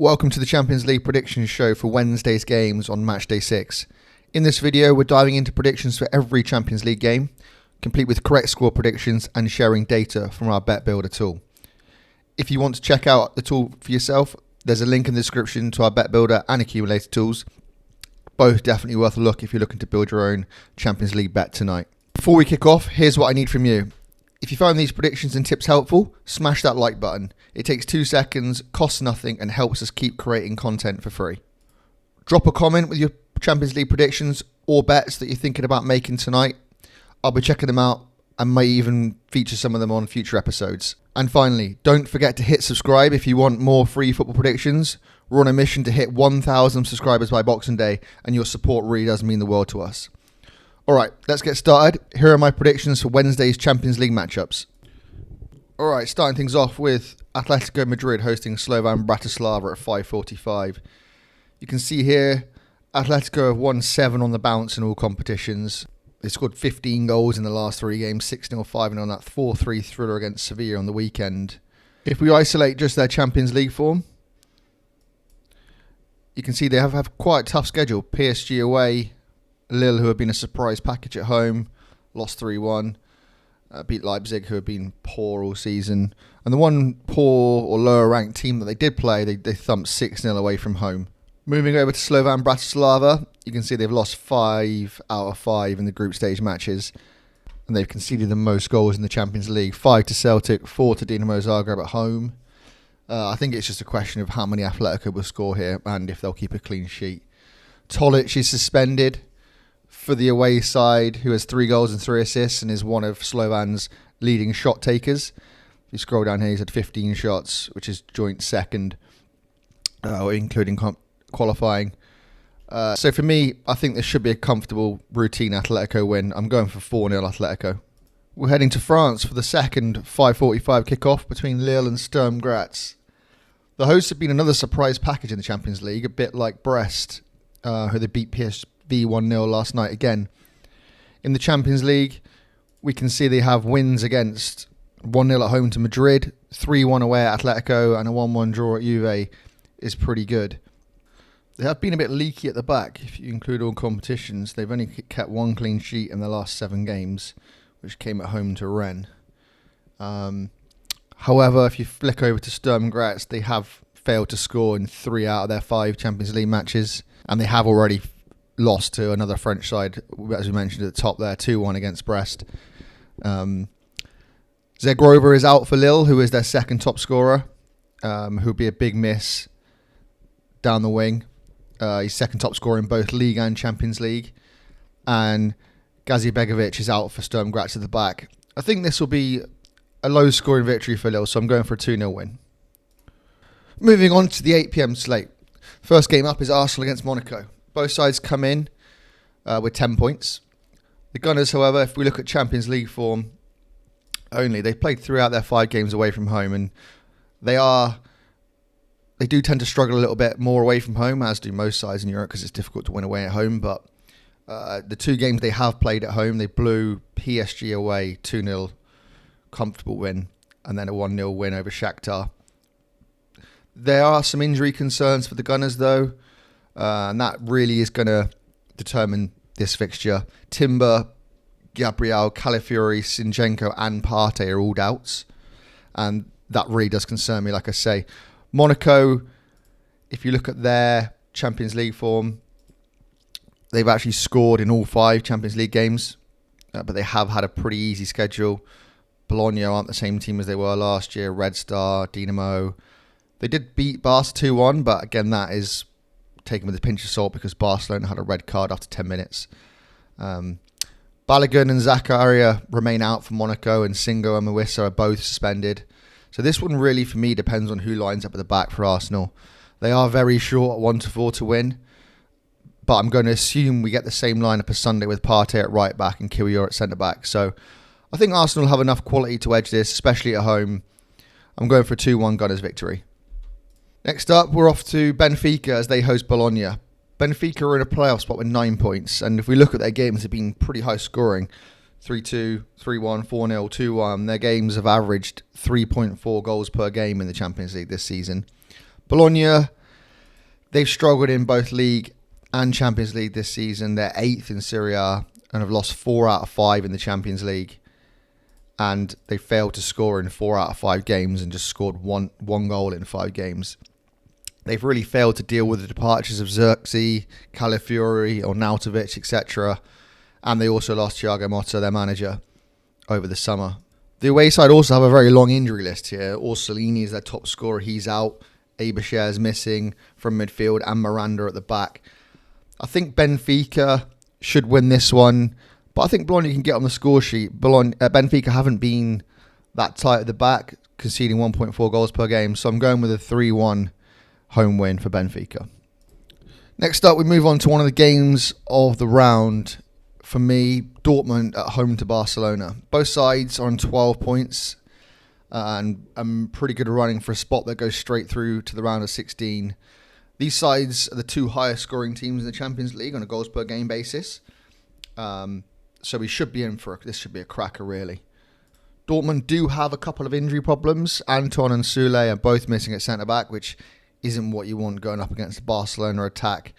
Welcome to the Champions League predictions show for Wednesday's games on matchday 6. In this video, we're diving into predictions for every Champions League game, complete with correct score predictions and sharing data from our Bet Builder tool. If you want to check out the tool for yourself, there's a link in the description to our Bet Builder and accumulator tools. Both definitely worth a look if you're looking to build your own Champions League bet tonight. Before we kick off, here's what I need from you. If you find these predictions and tips helpful, smash that like button. It takes 2 seconds, costs nothing, and helps us keep creating content for free. Drop a comment with your Champions League predictions or bets that you're thinking about making tonight. I'll be checking them out and may even feature some of them on future episodes. And finally, don't forget to hit subscribe if you want more free football predictions. We're on a mission to hit 1,000 subscribers by Boxing Day, and your support really does mean the world to us. Alright, let's get started. Here are my predictions for Wednesday's Champions League matchups. Alright, starting things off with Atletico Madrid hosting Slovan Bratislava at 5:45. You can see here, Atletico have won 7 on the bounce in all competitions. They scored 15 goals in the last 3 games, 6-0, 5-0 on that 4-3 thriller against Sevilla on the weekend. If we isolate just their Champions League form, you can see they have quite a tough schedule. PSG away, Lille, who have been a surprise package at home, lost 3-1. Beat Leipzig, who have been poor all season. And the one poor or lower ranked team that they did play, they thumped 6-0 away from home. Moving over to Slovan Bratislava, you can see they've lost 5 out of 5 in the group stage matches. And they've conceded the most goals in the Champions League. 5 to Celtic, 4 to Dinamo Zagreb at home. I think it's just a question of how many Atletico will score here and if they'll keep a clean sheet. Tolic is suspended for the away side, who has 3 goals and 3 assists and is one of Slovan's leading shot takers. If you scroll down here, he's had 15 shots, which is joint second, including qualifying. So for me, I think this should be a comfortable, routine Atletico win. I'm going for 4-0 Atletico. We're heading to France for the second 5:45 kickoff between Lille and Sturm Graz. The hosts have been another surprise package in the Champions League, a bit like Brest, who they beat PSV 1-0 last night again. In the Champions League, we can see they have wins against 1-0 at home to Madrid, 3-1 away at Atletico, and a 1-1 draw at Juve is pretty good. They have been a bit leaky at the back. If you include all competitions, they've only kept 1 clean sheet in the last 7 games, which came at home to Rennes. However, if you flick over to Sturm Graz, they have failed to score in 3 out of their 5 Champions League matches, and they have already lost to another French side, as we mentioned at the top there, 2-1 against Brest. Zegrova is out for Lille, who is their second top scorer, who would be a big miss down the wing. He's second top scorer in both League and Champions League. And Gazi Begovic is out for Sturm Graz at the back. I think this will be a low-scoring victory for Lille, so I'm going for a 2-0 win. Moving on to the 8 PM slate. First game up is Arsenal against Monaco. Both sides come in with 10 points. The Gunners, however, if we look at Champions League form only, they've played 3 out of their 5 games away from home, and they do tend to struggle a little bit more away from home, as do most sides in Europe, because it's difficult to win away at home. But the 2 games they have played at home, they blew PSG away 2-0, comfortable win, and then a 1-0 win over Shakhtar. There are some injury concerns for the Gunners, though. And that really is going to determine this fixture. Timber, Gabriel, Calafiori, Zinchenko and Partey are all doubts. And that really does concern me, like I say. Monaco, if you look at their Champions League form, they've actually scored in all 5 Champions League games. But they have had a pretty easy schedule. Bologna aren't the same team as they were last year. Red Star, Dinamo. They did beat Barca 2-1, but again, that is taken with a pinch of salt because Barcelona had a red card after 10 minutes. Balogun and Zakaria remain out for Monaco, and Singo and Mawissa are both suspended. So this one really, for me, depends on who lines up at the back for Arsenal. They are very short at 1-4 to win, but I'm going to assume we get the same lineup as Sunday with Partey at right back and Kiwior at centre back. So I think Arsenal have enough quality to edge this, especially at home. I'm going for a 2-1 Gunners victory. Next up, we're off to Benfica as they host Bologna. Benfica are in a playoff spot with 9 points, and if we look at their games, they've been pretty high scoring. 3-2, 3-1, 4-0, 2-1. Their games have averaged 3.4 goals per game in the Champions League this season. Bologna, They've struggled in both League and Champions League this season. They're 8th in Serie A and have lost 4 out of 5 in the Champions League. And they failed to score in 4 out of 5 games and just scored one goal in 5 games. They've really failed to deal with the departures of Xerxes, Calafiori, or Nautovic, etc. And they also lost Thiago Motta, their manager, over the summer. The away side also have a very long injury list here. Orsolini is their top scorer. He's out. Abershare is missing from midfield and Miranda at the back. I think Benfica should win this one, but I think Bologna can get on the score sheet. Benfica haven't been that tight at the back, conceding 1.4 goals per game, so I'm going with a 3-1 home win for Benfica. Next up, we move on to one of the games of the round. For me, Dortmund at home to Barcelona. Both sides are on 12 points and I'm pretty good at running for a spot that goes straight through to the round of 16. These sides are the 2 highest scoring teams in the Champions League on a goals per game basis. So we should be in for this should be a cracker, really. Dortmund do have a couple of injury problems. Anton and Sule are both missing at centre-back, which isn't what you want going up against the Barcelona attack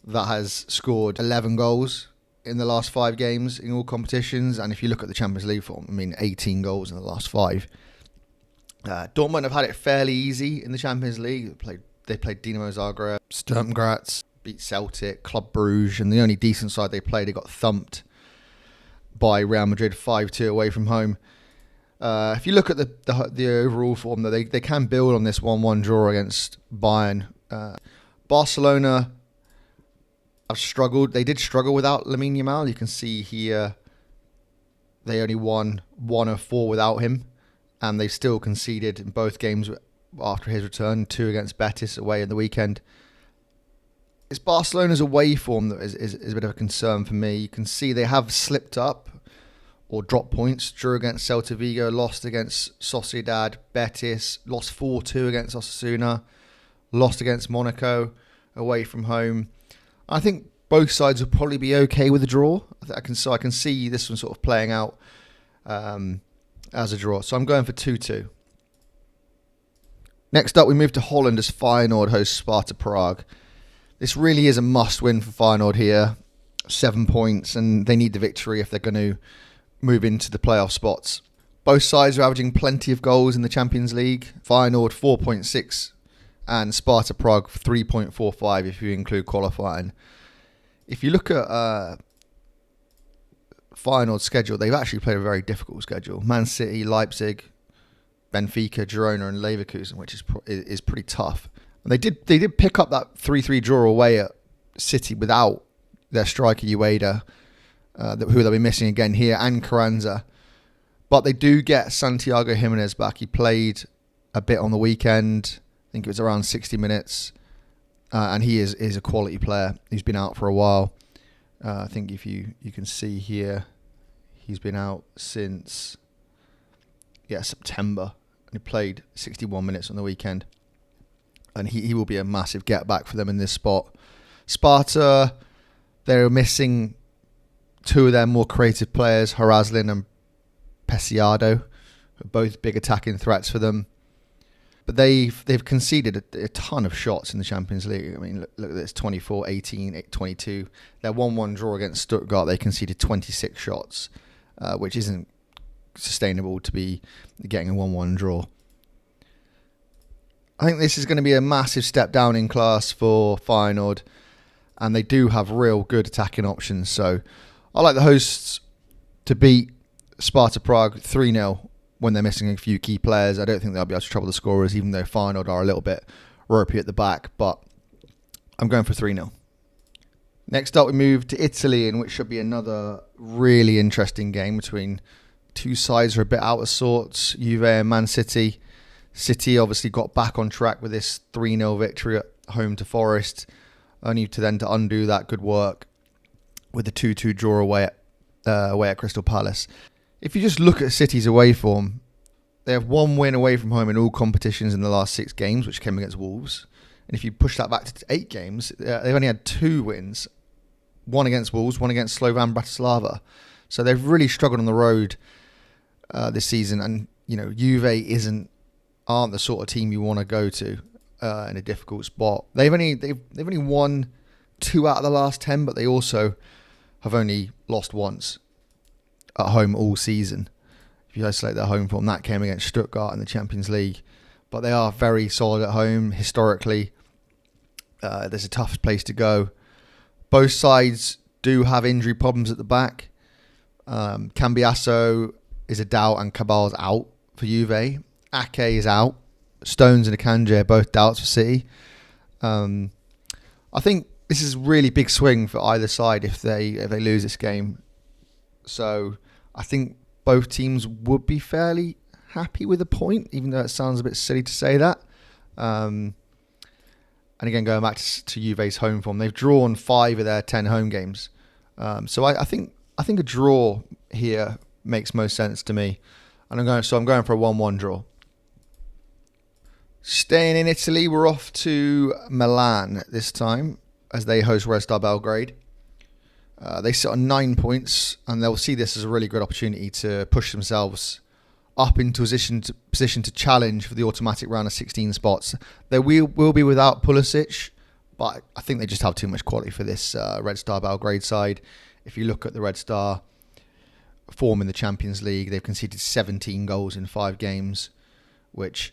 that has scored 11 goals in the last 5 games in all competitions. And if you look at the Champions League form, 18 goals in the last 5. Dortmund have had it fairly easy in the Champions League. They played Dinamo Zagreb, Sturm Graz, beat Celtic, Club Brugge, and the only decent side they played, they got thumped by Real Madrid 5-2 away from home. If you look at the overall form, though, they can build on this 1-1 draw against Bayern. Barcelona have struggled. They did struggle without Lamine Yamal. You can see here they only won 1 of 4 without him, and they still conceded in both games after his return, 2 against Betis away in the weekend. It's Barcelona's away form that is a bit of a concern for me. You can see they have slipped up or dropped points. Drew against Celta Vigo, lost against Sociedad, Betis, lost 4-2 against Osasuna, lost against Monaco away from home. I think both sides will probably be okay with a draw. I can see this one sort of playing out as a draw. So I'm going for 2-2. Next up, we move to Holland as Feyenoord hosts Sparta Prague. This really is a must-win for Feyenoord here. 7 points, and they need the victory if they're going to move into the playoff spots. Both sides are averaging plenty of goals in the Champions League. Feyenoord 4.6 and Sparta Prague 3.45 if you include qualifying. If you look at Feyenoord's schedule, they've actually played a very difficult schedule. Man City, Leipzig, Benfica, Girona and Leverkusen, which is pretty tough. And they did pick up that 3-3 draw away at City without their striker Ueda, who they'll be missing again here, and Carranza. But they do get Santiago Jimenez back. He played a bit on the weekend. I think it was around 60 minutes. And he is a quality player. He's been out for a while. I think if you can see here, he's been out since September. And he played 61 minutes on the weekend. And he will be a massive get back for them in this spot. Sparta, they're missing 2 of their more creative players, Haraslin and Pesiado, both big attacking threats for them. But they've conceded a ton of shots in the Champions League. I mean, look at this, 24, 18, 22. Their 1-1 draw against Stuttgart, they conceded 26 shots, which isn't sustainable to be getting a 1-1 draw. I think this is going to be a massive step down in class for Feyenoord, and they do have real good attacking options. So I like the hosts to beat Sparta Prague 3-0 when they're missing a few key players. I don't think they'll be able to trouble the scorers, even though Feyenoord are a little bit ropey at the back, but I'm going for 3-0. Next up, we move to Italy, in which should be another really interesting game between 2 sides who are a bit out of sorts, Juve and Man City. City obviously got back on track with this 3-0 victory at home to Forest, only to undo that good work with the 2-2 draw away at Crystal Palace. If you just look at City's away form, they have 1 win away from home in all competitions in the last 6 games, which came against Wolves. And if you push that back to 8 games, they've only had 2 wins, 1 against Wolves, 1 against Slovan Bratislava. So they've really struggled on the road this season. And Juve aren't the sort of team you want to go to in a difficult spot. They've only won 2 out of the last 10, but they also have only lost once at home all season. If you isolate their home form, that came against Stuttgart in the Champions League. But they are very solid at home historically. There's a tough place to go. Both sides do have injury problems at the back. Cambiasso is a doubt and Cabal's out for Juve. Ake is out. Stones and Akanji are both doubts for City. I think this is a really big swing for either side if they lose this game. So I think both teams would be fairly happy with a point, even though it sounds a bit silly to say that. And again, going back to Juve's home form, they've drawn 5 of their 10 home games. So I think a draw here makes most sense to me. And I'm going for a 1-1 draw. Staying in Italy, we're off to Milan this time as they host Red Star Belgrade. They sit on 9 points, and they'll see this as a really good opportunity to push themselves up into position to challenge for the automatic round of 16 spots. They will be without Pulisic, but I think they just have too much quality for this Red Star Belgrade side. If you look at the Red Star form in the Champions League, they've conceded 17 goals in 5 games, which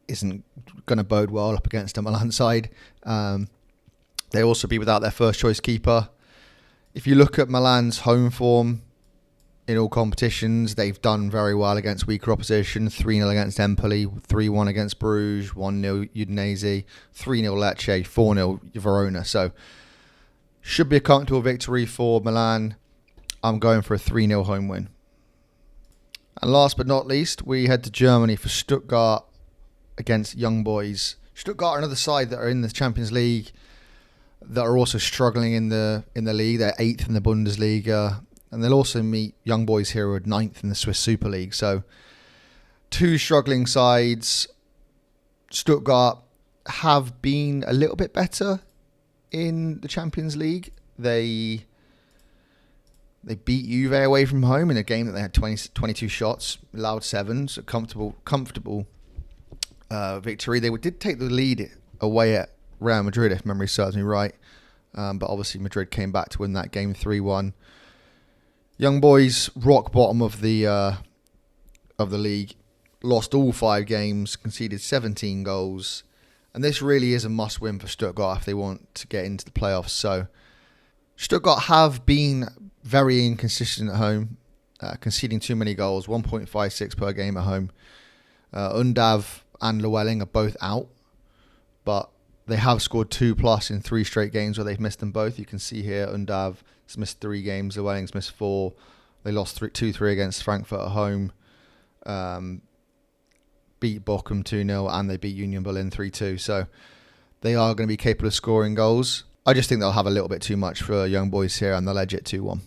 isn't going to bode well up against a Milan side. They also be without their first choice keeper. If you look at Milan's home form in all competitions, they've done very well against weaker opposition. 3-0 against Empoli, 3-1 against Bruges, 1-0 Udinese, 3-0 Lecce, 4-0 Verona. So should be a comfortable victory for Milan. I'm going for a 3-0 home win. And last but not least, we head to Germany for Stuttgart against Young Boys. Stuttgart are another side that are in the Champions League that are also struggling in the league. They're 8th in the Bundesliga, and they'll also meet Young Boys here who are 9th in the Swiss Super League. So 2 struggling sides. Stuttgart have been a little bit better in the Champions League. They beat Juve away from home in a game that they had 22 shots, allowed 7, so comfortable victory. They did take the lead away at Real Madrid, if memory serves me right. But obviously Madrid came back to win that game 3-1. Young Boys, rock bottom of the league, lost all 5 games, conceded 17 goals. And this really is a must-win for Stuttgart if they want to get into the playoffs. So Stuttgart have been very inconsistent at home, conceding too many goals, 1.56 per game at home. Undav and Llewellyn are both out, but they have scored 2+ in 3 straight games where they've missed them both. You can see here Undav has missed 3 games, Llewellyn's missed 4. They lost 2-3 against Frankfurt at home, beat Bochum 2-0, and they beat Union Berlin 3-2. So they are going to be capable of scoring goals. I just think they'll have a little bit too much for Young Boys here, and they'll edge it 2-1.